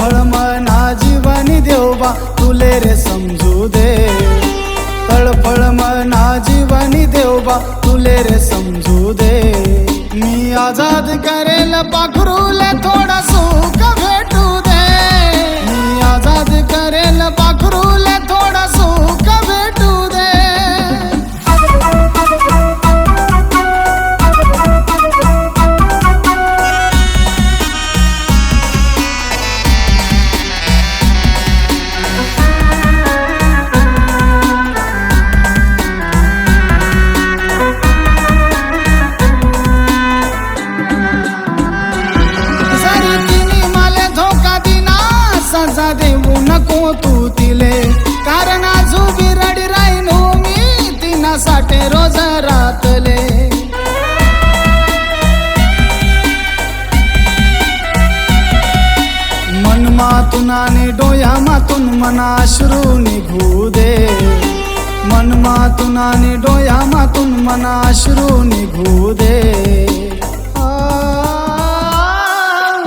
तळफळ मना जीवनी देवबा तुले रे समजू दे, तळफळ मना जीवनी देवबा तुले रे समजू दे। मी आजाद करेल पाखरूले थोडा सुख भेटू दे, मी आजाद करेल पाखरूले थोडा सुख भेटू दे। सजा देऊ नको तू तिले, कारण आजू बिरडी राहीनो मी तिनासाठी रोज रातले। मन मातून आणि डोया मातून मना अश्रू निघू दे, मन मातून आणि डोया मातून मना अश्रू निघू दे।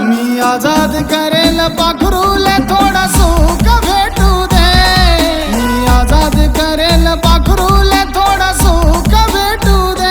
मी आजाद करेल पाखरूले थोडा सुख भेटू दे, मी आजाद करेल पाखरूले थोडा सुख भेटू दे।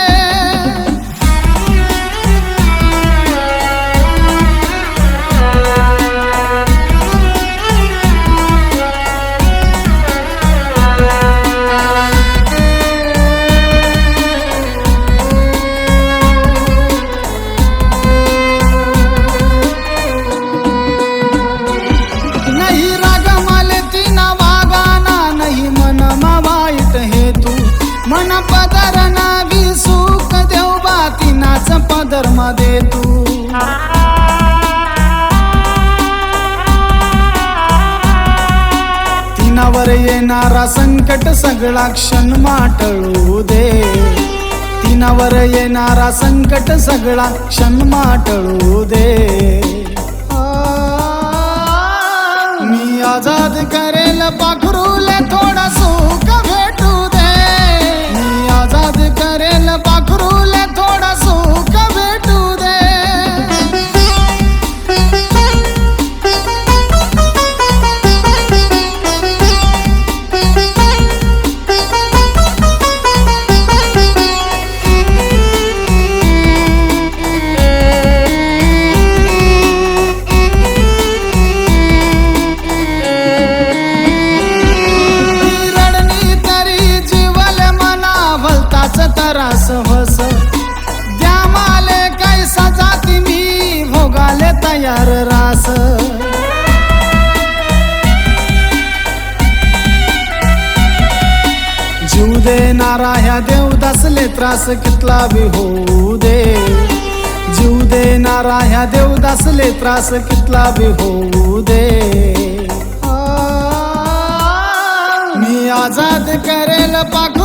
मन पदर नावी सुख देव बातीनाच पदर मध्ये तू। तिनावर येणारा संकट सगळा क्षण माटळू दे, तिनावर येणारा संकट सगळा क्षण माटळू दे। मी आजाद करेल पाखरूले थोडा सुख भेटू दे, मी आजाद करेल पाखरूले थोडा सुख भेटू दे। तरास हस द्या माले काय सजाती मी भोगाले तयार रास। जीव देणारा ह्या देवदासले त्रास कितला बी होऊ दे, जीव देणारा ह्या देवदासले त्रास कितला बी होऊ दे। मी आजाद करेल पाख